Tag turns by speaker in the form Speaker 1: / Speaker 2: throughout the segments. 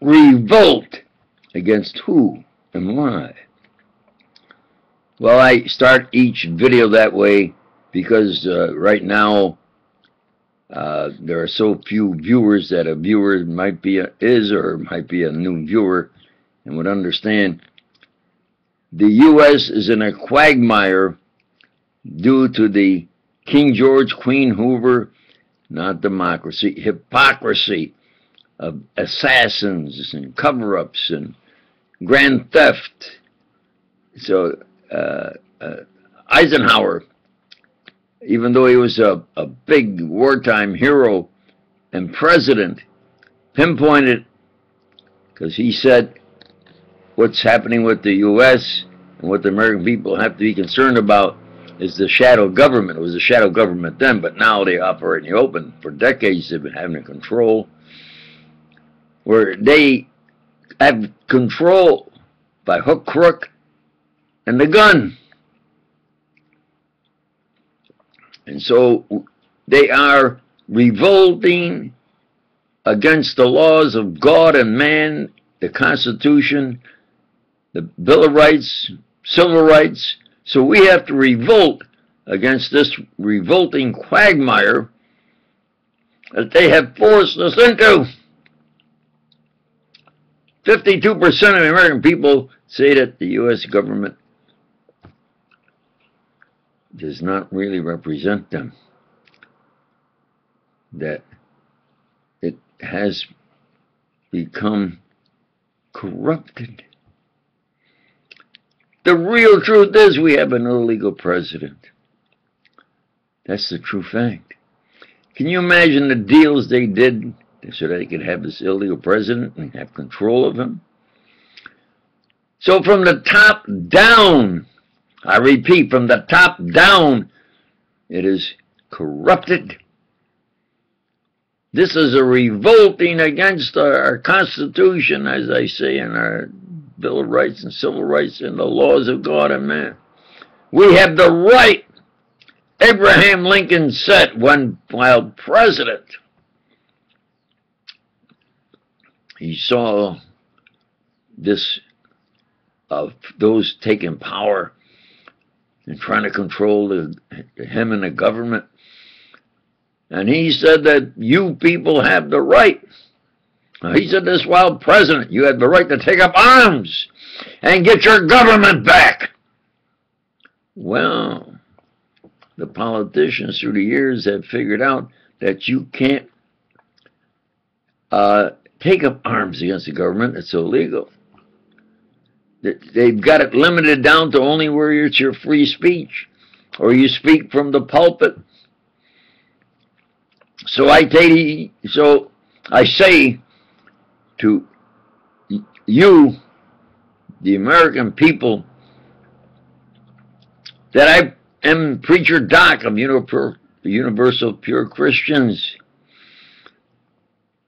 Speaker 1: revolt against who and why? Well, I start each video that way because right now there are so few viewers that a viewer might be or might be a new viewer and would understand. The U.S. is in a quagmire due to the King George, Queen Hoover, not democracy, hypocrisy of assassins and cover-ups and grand theft. So Eisenhower, even though he was a big wartime hero and president, pinpointed, because he said what's happening with the U.S. and what the American people have to be concerned about is the shadow government. It was a shadow government then, but now they operate in the open. For decades they've been having control, where they have control by hook, crook, and the gun. And so they are revolting against the laws of God and man, the Constitution, the Bill of Rights, civil rights. So we have to revolt against this revolting quagmire that they have forced us into. 52% of the American people say that the U.S. government does not really represent them, that it has become corrupted. The real truth is we have an illegal president. That's the true fact. Can you imagine the deals they did so that they could have this illegal president and have control of him? So from the top down, I repeat, from the top down, it is corrupted. This is a revolting against our Constitution, as I say, in our Bill of Rights and Civil Rights and the laws of God and man. We have the right. Abraham Lincoln said while president, he saw this of those taking power and trying to control him and the government. And he said that you people have the right. Now, he said this while president. You have the right to take up arms and get your government back. Well, the politicians through the years have figured out that you can't take up arms against the government. It's illegal. They've got it limited down to only where it's your free speech or you speak from the pulpit. So I say to you, the American people, that I am Preacher Doc of Universal Pure Christians,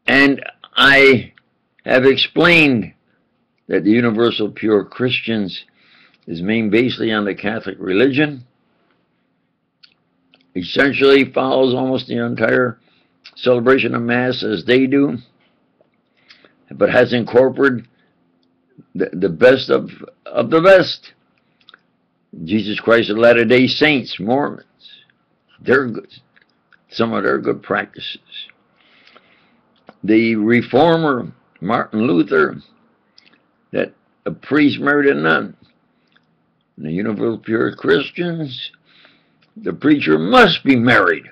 Speaker 1: and I have explained that the Universal Pure Christians is mainly basically on the Catholic religion, essentially follows almost the entire celebration of Mass as they do, but has incorporated the best of the best. Jesus Christ of Latter-day Saints, Mormons, they're good. Some of their good practices. The reformer, Martin Luther, that a priest married a nun. And the Universal Pure Christians, the preacher must be married,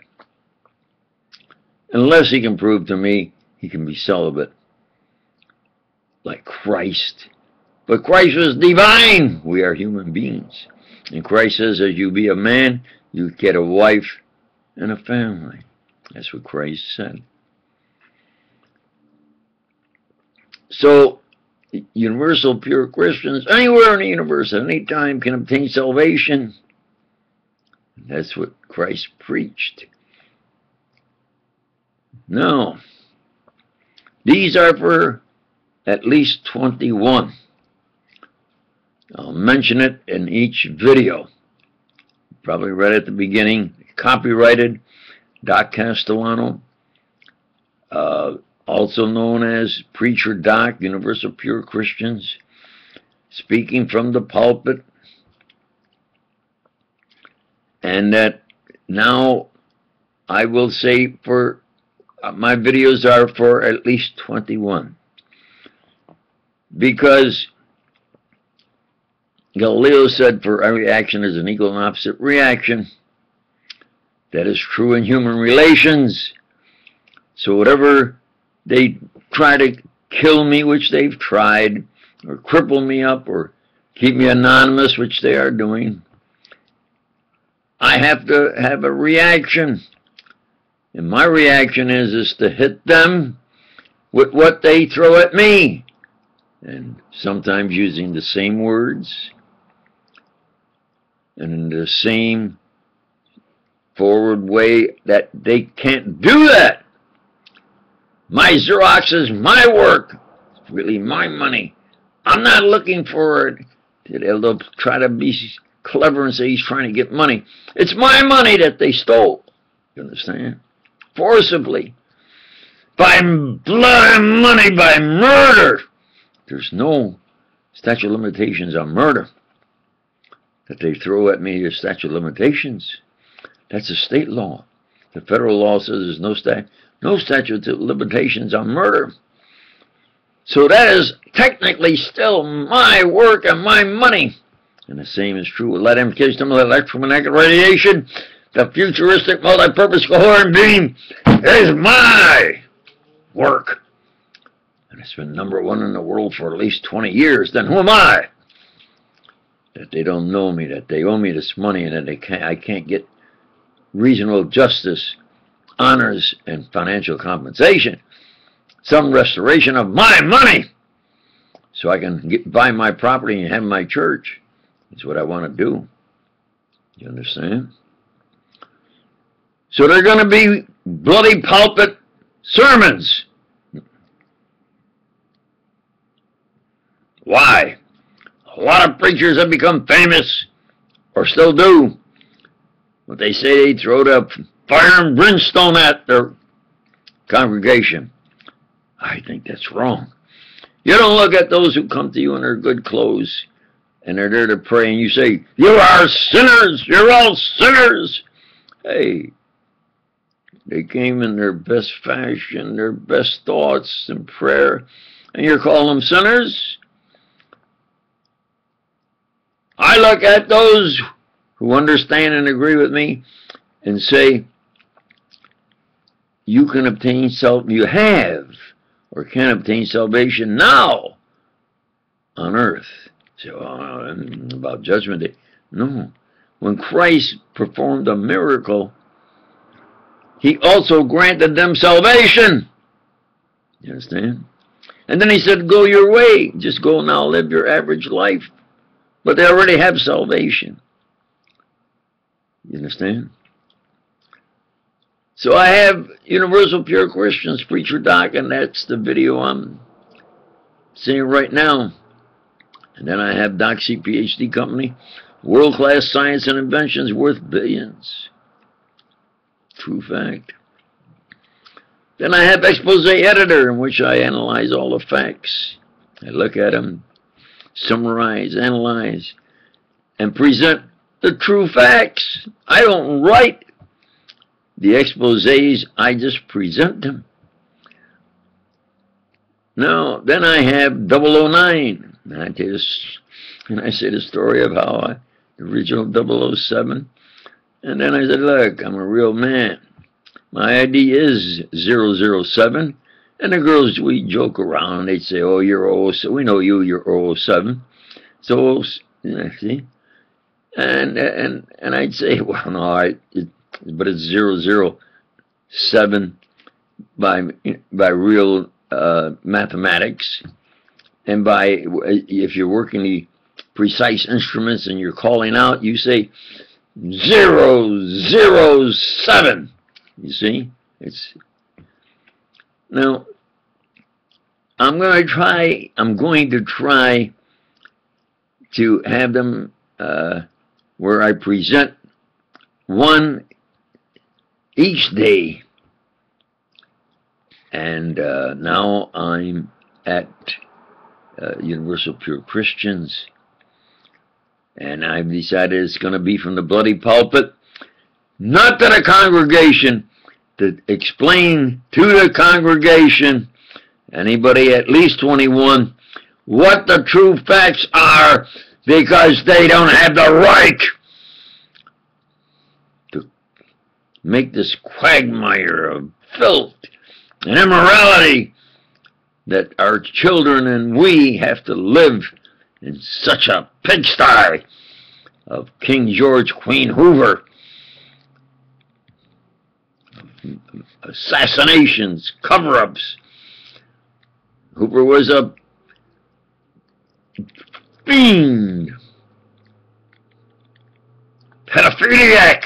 Speaker 1: unless he can prove to me he can be celibate, like Christ. But Christ was divine. We are human beings. And Christ says, as you be a man, you get a wife and a family. That's what Christ said. So, Universal Pure Christians, anywhere in the universe, at any time, can obtain salvation. That's what Christ preached. Now, these are for at least 21. I'll mention it in each video. Probably right at the beginning. Copyrighted, Doc Castellano. also known as Preacher Doc, Universal Pure Christians, speaking from the pulpit, and that now I will say for my videos are for at least 21, because Galileo said for every action is an equal and opposite reaction. That is true in human relations. So whatever they try to kill me, which they've tried, or cripple me up, or keep me anonymous, which they are doing, I have to have a reaction. And my reaction is to hit them with what they throw at me. And sometimes using the same words and in the same forward way that they can't do that. My Xerox is my work. It's really my money. I'm not looking for it. They'll try to be clever and say he's trying to get money. It's my money that they stole. You understand? Forcibly. By blood and money, by murder. There's no statute of limitations on murder that they throw at me as statute of limitations. That's a state law. The federal law says there's no statute of limitations on murder. So that is technically still my work and my money. And the same is true with lead amplification, stimulated electromagnetic radiation. The futuristic multi-purpose coherent beam is my work. And it's been #1 in the world for at least 20 years. Then who am I? That they don't know me, that they owe me this money, and that I can't get reasonable justice, honors, and financial compensation. Some restoration of my money so I can buy my property and have my church. That's what I want to do. You understand? So they're going to be bloody pulpit sermons. Why? A lot of preachers have become famous, or still do. But they say they throw the fire and brimstone at their congregation. I think that's wrong. You don't look at those who come to you in their good clothes and they're there to pray, and you say, "You are sinners, you're all sinners." Hey, they came in their best fashion, their best thoughts and prayer, and you're calling them sinners? I look at those who understand and agree with me and say, you can obtain you have or can obtain salvation now on earth. So, about Judgment Day. No. When Christ performed a miracle, he also granted them salvation. You understand? And then he said, go your way. Just go now, live your average life. But they already have salvation. You understand? So I have Universal Pure Christians, Preacher Doc, and that's the video I'm seeing right now. And then I have Doc C PhD Company, world-class science and inventions worth billions. True fact. Then I have Expose Editor, in which I analyze all the facts. I look at them, summarize, analyze, and present the true facts. I don't write the exposés, I just present them. Now, then I have 009. And I say the story of how the original 007. And then I said, look, I'm a real man. My ID is 007. And the girls, we joke around, and they'd say, oh, you're 007. We know you're 007. So, see? And I'd say, well, no, but it's 007 by real mathematics. And if you're working the precise instruments and you're calling out, you say 007. You see? Now, I'm going to try to have them where I present one each day And now I'm at Universal Pure Christians, and I've decided it's going to be from the bloody pulpit, not to the congregation, to explain to the congregation, anybody at least 21, what the true facts are, because they don't have the right to make this quagmire of filth and immorality that our children and we have to live in such a pigsty of King George, Queen Hoover, assassinations, cover-ups. Hoover was a fiend, pedophiliac,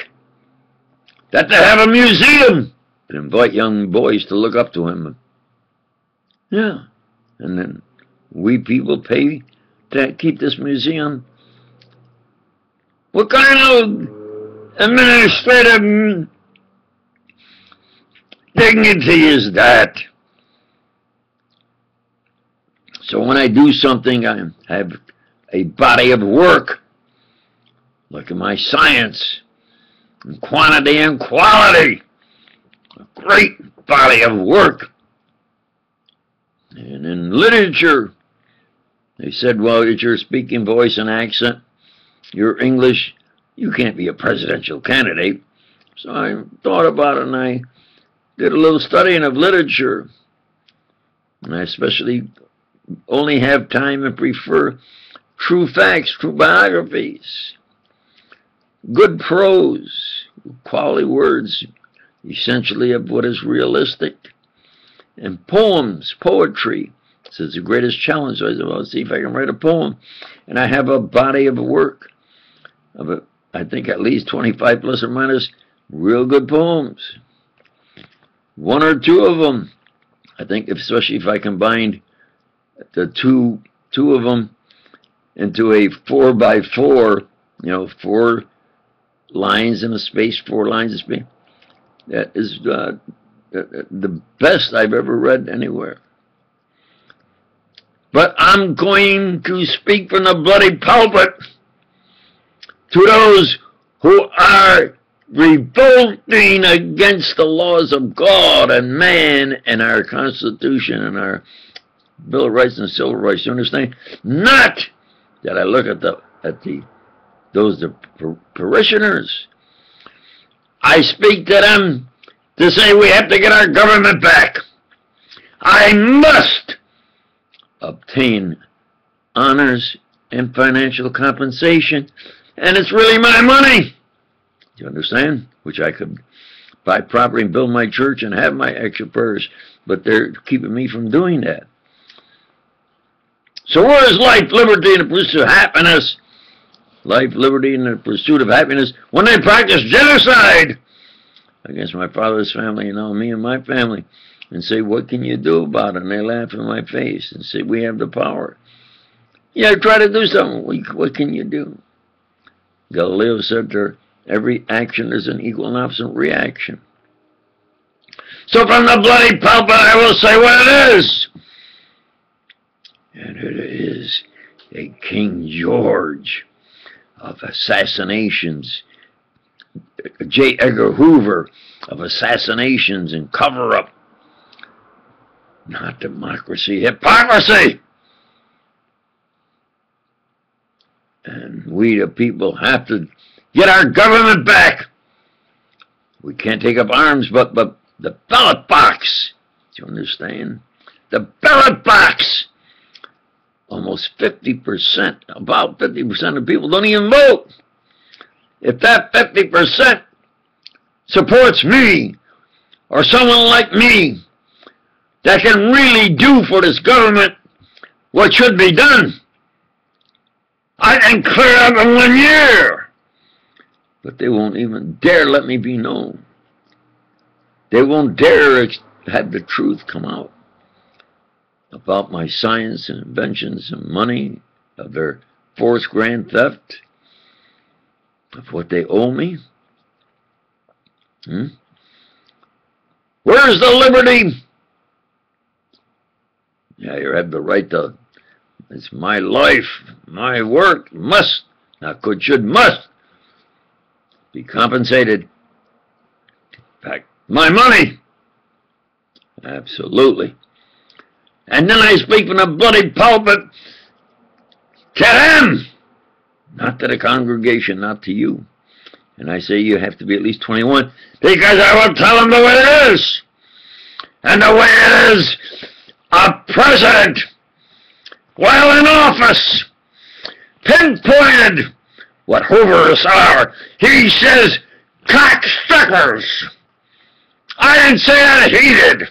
Speaker 1: that they have a museum to invite young boys to look up to him. Yeah, and then we people pay to keep this museum. What kind of administrative dignity is that? So when I do something, I have a body of work. Look at my science, and quantity and quality. A great body of work. And in literature, they said, well, it's your speaking voice and accent, your English, you can't be a presidential candidate. So I thought about it, and I did a little studying of literature. And I especially only have time and prefer true facts, true biographies, good prose, quality words, essentially of what is realistic, and poems, poetry. So it's the greatest challenge. So I said, well, let's see if I can write a poem. And I have a body of work of, I think, at least 25 plus or minus real good poems. One or two of them, I think, especially if I combined the two of them into a 4x4, you know, 4 lines in a space, 4 lines in space, that is the best I've ever read anywhere. But I'm going to speak from the bloody pulpit to those who are revolting against the laws of God and man and our Constitution and our Bill of Rights and Civil Rights. You understand? Not that I look at those parishioners. I speak to them to say we have to get our government back. I must obtain honors and financial compensation, and it's really my money. You understand? Which I could buy property and build my church and have my extra prayers, but they're keeping me from doing that. So where is life, liberty, and the pursuit of happiness? Life, liberty, and the pursuit of happiness when they practice genocide against my father's family, and now me and my family, and say, what can you do about it? And they laugh in my face and say, we have the power. Yeah, try to do something. What can you do? Galileo said there, every action is an equal and opposite reaction. So from the bloody pulpit, I will say what it is. And it is a King George of assassinations, J. Edgar Hoover of assassinations and cover-up. Not democracy, hypocrisy. And we, the people, have to get our government back. We can't take up arms, but the ballot box. Do you understand? The ballot box. Almost 50%, about 50% of people don't even vote. If that 50% supports me, or someone like me, that can really do for this government what should be done, I can clear up in 1 year. But they won't even dare let me be known. They won't dare have the truth come out about my science and inventions and money, of their forced grand theft, of what they owe me. Where's the liberty Yeah, you have the right to, it's my life, my work, must, not could, should, must be compensated. In fact, my money. Absolutely. And then I speak from the bloody pulpit to them, not to the congregation, not to you. And I say you have to be at least 21, because I will tell them the way it is. And the way it is, a president, while in office, pinpointed what Hooverists are. He says, cocksuckers. I didn't say that, he did.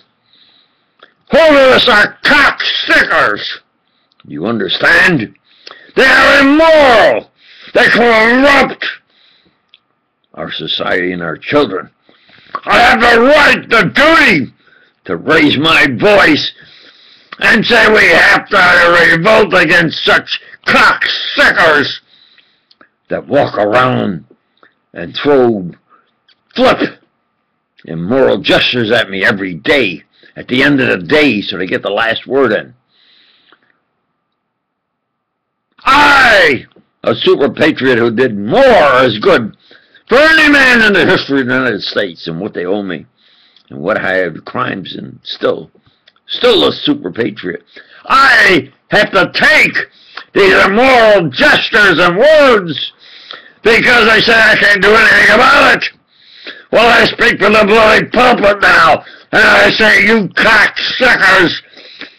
Speaker 1: Hooverists are cocksuckers. You understand? They are immoral. They corrupt our society and our children. I have the right, the duty, to raise my voice and say we have to revolt against such cocksuckers that walk around and flip immoral gestures at me every day, at the end of the day, so they get the last word in. I, a super patriot who did more as good for any man in the history of the United States and what they owe me, and what I have crimes, and still a super patriot. I have to take these immoral gestures and words because they say I can't do anything about it. Well, I speak from the bloody pulpit now, and I say, you cocksuckers,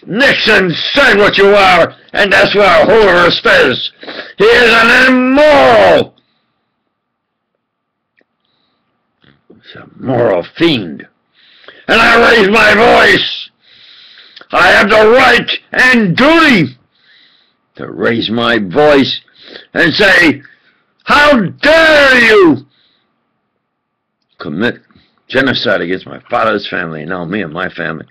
Speaker 1: Nixon said what you are, and that's what a Hooverist is. He is an immoral, he's a moral fiend. And I raise my voice. I have the right and duty to raise my voice and say, how dare you commit genocide against my father's family, and now me and my family,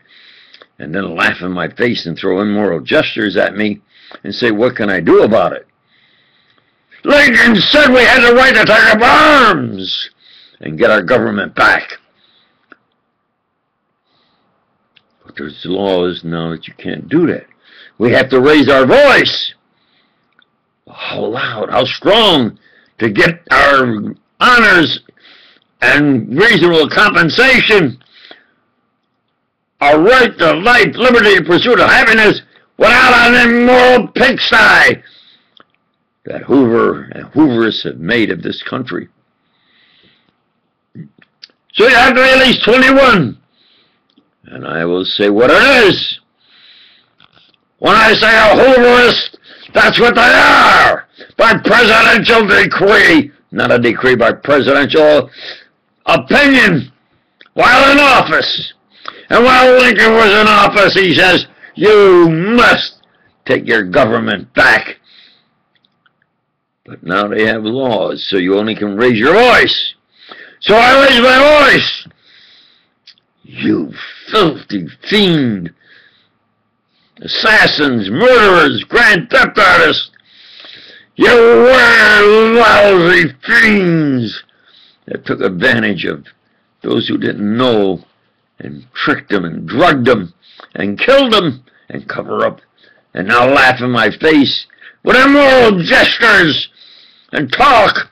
Speaker 1: and then laugh in my face and throw immoral gestures at me and say, what can I do about it? Lincoln said we had the right to take up arms and get our government back. But there's laws now that you can't do that. We have to raise our voice. How loud, how strong, to get our honors and reasonable compensation, our right to life, liberty, and pursuit of happiness without an immoral pigsty that Hoover and Hooverists have made of this country. So you have to be at least 21. And I will say what it is. When I say a Hooverist, that's what they are. By presidential decree, not a decree, by presidential opinion, while in office. And while Lincoln was in office, he says, you must take your government back. But now they have laws, so you only can raise your voice. So I raise my voice. You filthy fiend, assassins, murderers, grand theft artists, you were lousy fiends that took advantage of those who didn't know and tricked them and drugged them and killed them and cover up, and now laugh in my face with immoral gestures and talk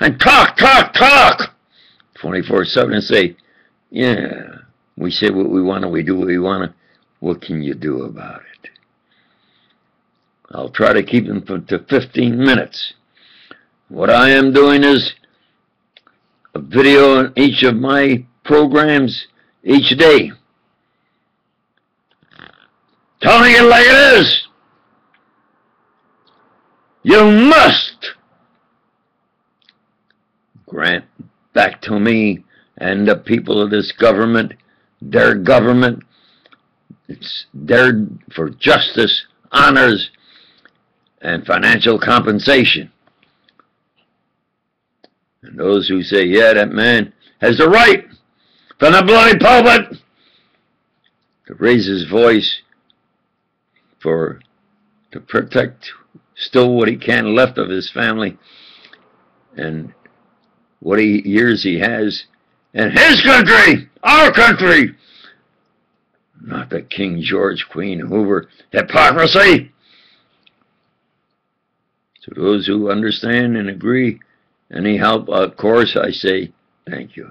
Speaker 1: 24/7 and say, yeah, we say what we want and we do what we want. What can you do about it? I'll try to keep them to 15 minutes. What I am doing is a video on each of my programs each day, telling it like it is. You must grant back to me and the people of this government, their government, it's there for justice, honors, and financial compensation. And those who say, yeah, that man has the right from the bloody pulpit to raise his voice to protect still what he can left of his family and what years he has in his country, our country. not the King George, Queen Hoover. Hypocrisy! To those who understand and agree, any help, of course, I say thank you.